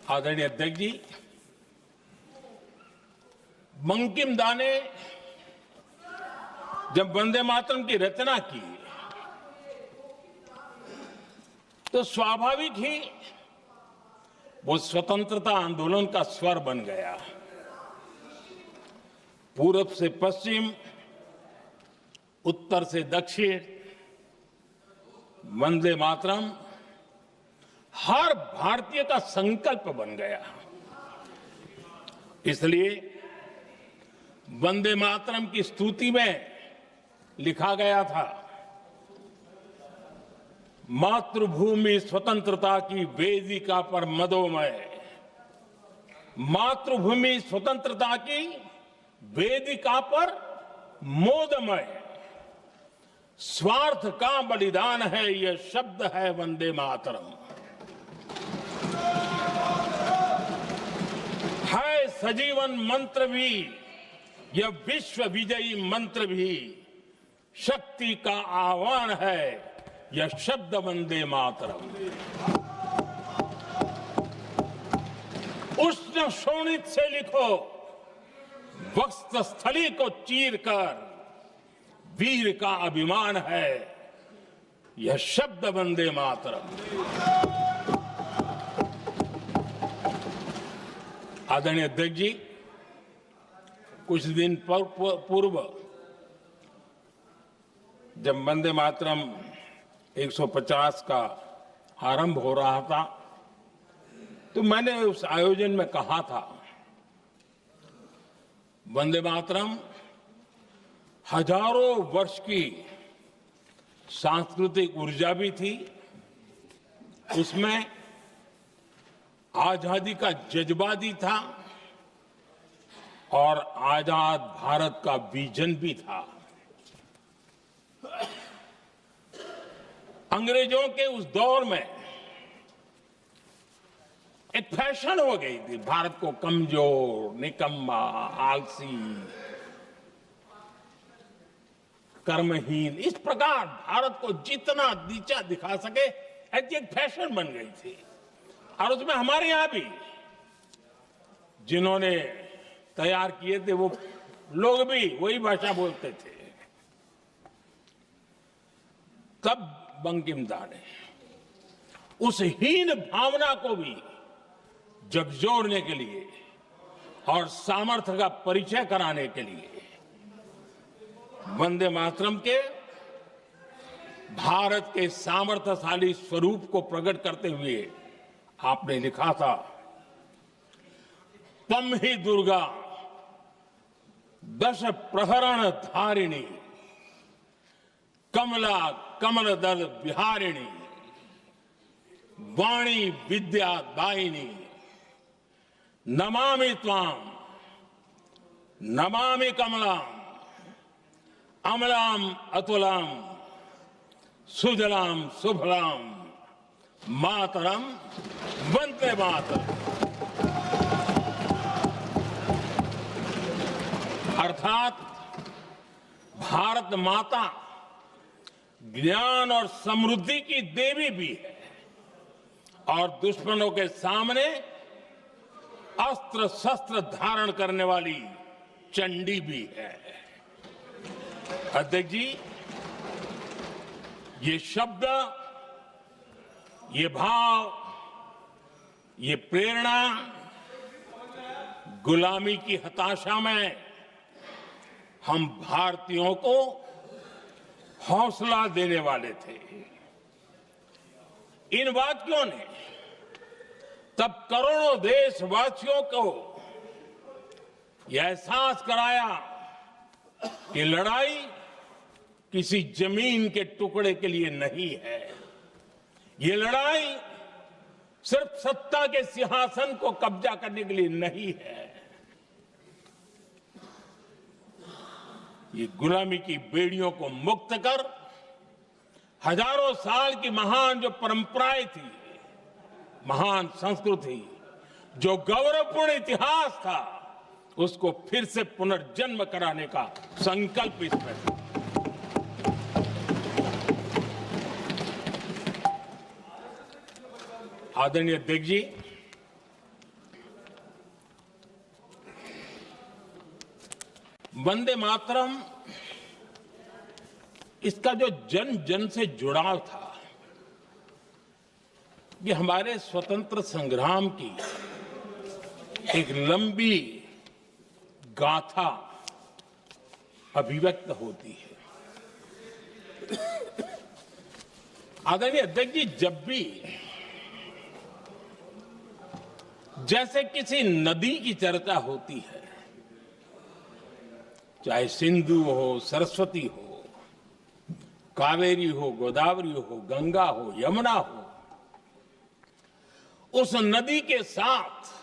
आदरणीय अध्यक्ष जी, बंकिम दा ने जब वंदे मातरम की रचना की तो स्वाभाविक ही वो स्वतंत्रता आंदोलन का स्वर बन गया। पूरब से पश्चिम, उत्तर से दक्षिण, वंदे मातरम हर भारतीय का संकल्प बन गया। इसलिए वंदे मातरम की स्तुति में लिखा गया था, मातृभूमि स्वतंत्रता की वेदिका पर मदोमय, मातृभूमि स्वतंत्रता की वेदिका पर मोदमय, स्वार्थ का बलिदान है यह शब्द है वंदे मातरम। है सजीवन मंत्र भी यह विश्व विजयी मंत्र भी, शक्ति का आह्वान है यह शब्द वंदे मातरम। उष्ण शोणित से लिखो, वक्षस्थली को चीरकर, वीर का अभिमान है यह शब्द वंदे मातरम। आदरणीय अध्यक्ष जी, कुछ दिन पूर्व जब वंदे मातरम 150 का आरंभ हो रहा था तो मैंने उस आयोजन में कहा था, वंदे मातरम हजारों वर्ष की सांस्कृतिक ऊर्जा भी थी, उसमें आजादी का जज्बा भी था और आजाद भारत का विजन भी था। अंग्रेजों के उस दौर में एक फैशन हो गई थी भारत को कमजोर, निकम्मा, आलसी, कर्महीन, इस प्रकार भारत को जितना नीचा दिखा सके ऐसी एक फैशन बन गई थी। और उसमें हमारे यहां भी जिन्होंने तैयार किए थे वो लोग भी वही भाषा बोलते थे। तब बंकिम दा ने उस हीन भावना को भी झकझोरने के लिए और सामर्थ्य का परिचय कराने के लिए वंदे मातरम के भारत के सामर्थ्यशाली स्वरूप को प्रकट करते हुए आपने लिखा था, तम ही दुर्गा दश प्रहरण धारिणी, कमला कमल दल विहारिणी, वाणी विद्या दायिनी, नमामि त्वाम नमामि कमलाम, अमलाम अतुलाम, सुजलाम सुफलाम, मातरम वंदे मातरम। अर्थात भारत माता ज्ञान और समृद्धि की देवी भी है और दुश्मनों के सामने अस्त्र शस्त्र धारण करने वाली चंडी भी है। अध्यक्ष जी, ये शब्द, ये भाव, ये प्रेरणा गुलामी की हताशा में हम भारतीयों को हौसला देने वाले थे। इन वाक्यों ने तब करोड़ों देशवासियों को यह एहसास कराया कि लड़ाई किसी जमीन के टुकड़े के लिए नहीं है, ये लड़ाई सिर्फ सत्ता के सिंहासन को कब्जा करने के लिए नहीं है, ये गुलामी की बेड़ियों को मुक्त कर हजारों साल की महान जो परंपराएं थी, महान संस्कृति, जो गौरवपूर्ण इतिहास था, उसको फिर से पुनर्जन्म कराने का संकल्प इसमें था। आदरणीय अध्यक्ष जी, वंदे मातरम, इसका जो जन जन से जुड़ाव था, ये हमारे स्वतंत्र संग्राम की एक लंबी गाथा अभिव्यक्त होती है। आदरणीय अध्यक्ष जी, जब भी जैसे किसी नदी की चर्चा होती है, चाहे सिंधु हो, सरस्वती हो, कावेरी हो, गोदावरी हो, गंगा हो, यमुना हो, उस नदी के साथ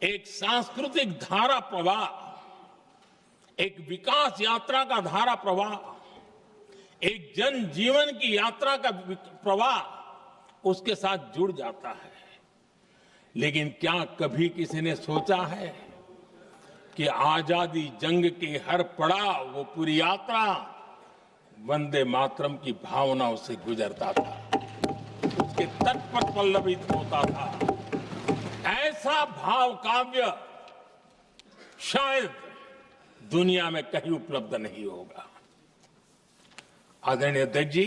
एक सांस्कृतिक धारा प्रवाह, एक विकास यात्रा का धारा प्रवाह, एक जन जीवन की यात्रा का प्रवाह उसके साथ जुड़ जाता है। लेकिन क्या कभी किसी ने सोचा है कि आजादी जंग के हर पड़ाव, वो पूरी यात्रा वंदे मातरम की भावनाओं से गुजरता था, उसके तट पर पल्लवित होता था। ऐसा भाव काव्य शायद दुनिया में कहीं उपलब्ध नहीं होगा। आदरणीय अध्यक्ष जी,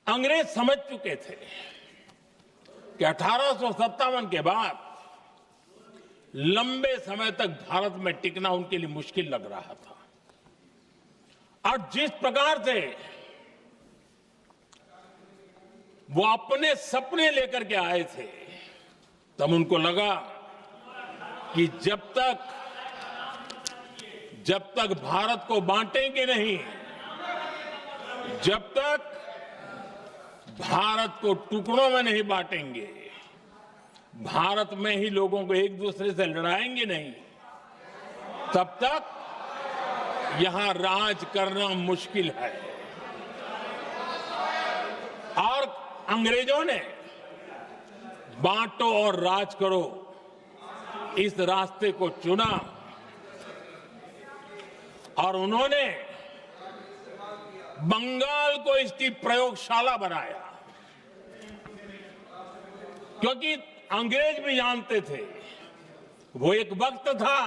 अंग्रेज समझ चुके थे कि 1857 के बाद लंबे समय तक भारत में टिकना उनके लिए मुश्किल लग रहा था। और जिस प्रकार से वो अपने सपने लेकर के आए थे, तब उनको लगा कि जब तक भारत को बांटेंगे नहीं, जब तक भारत को टुकड़ों में नहीं बांटेंगे, भारत में ही लोगों को एक दूसरे से लड़ाएंगे नहीं, तब तक यहां राज करना मुश्किल है। और अंग्रेजों ने बांटो और राज करो इस रास्ते को चुना और उन्होंने बंगाल को इसकी प्रयोगशाला बनाया, क्योंकि अंग्रेज भी जानते थे वो एक वक्त था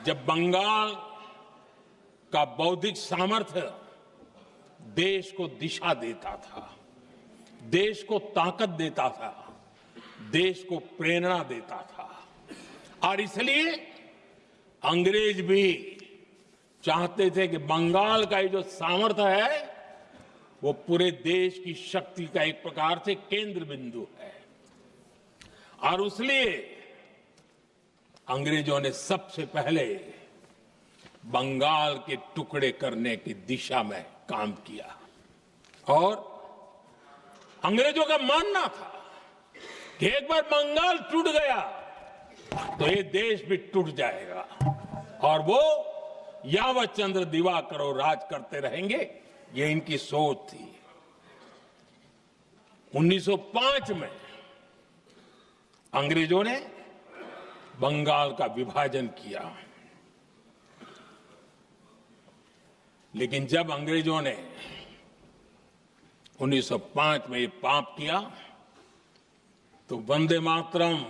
जब बंगाल का बौद्धिक सामर्थ्य देश को दिशा देता था, देश को ताकत देता था, देश को प्रेरणा देता था। और इसलिए अंग्रेज भी चाहते थे कि बंगाल का ये जो सामर्थ्य है वो पूरे देश की शक्ति का एक प्रकार से केंद्र बिंदु है। और इसलिए अंग्रेजों ने सबसे पहले बंगाल के टुकड़े करने की दिशा में काम किया। और अंग्रेजों का मानना था कि एक बार बंगाल टूट गया तो ये देश भी टूट जाएगा और वो यावत चंद्र दिवाकरो राज करते रहेंगे, ये इनकी सोच थी। 1905 में अंग्रेजों ने बंगाल का विभाजन किया, लेकिन जब अंग्रेजों ने 1905 में ये पाप किया तो वंदे मातरम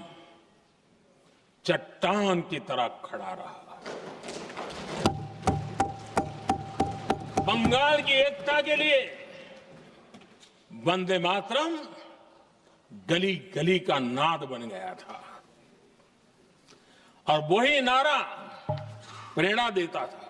चट्टान की तरह खड़ा रहा। बंगाल की एकता के लिए वंदे मातरम गली गली का नाद बन गया था और वही नारा प्रेरणा देता था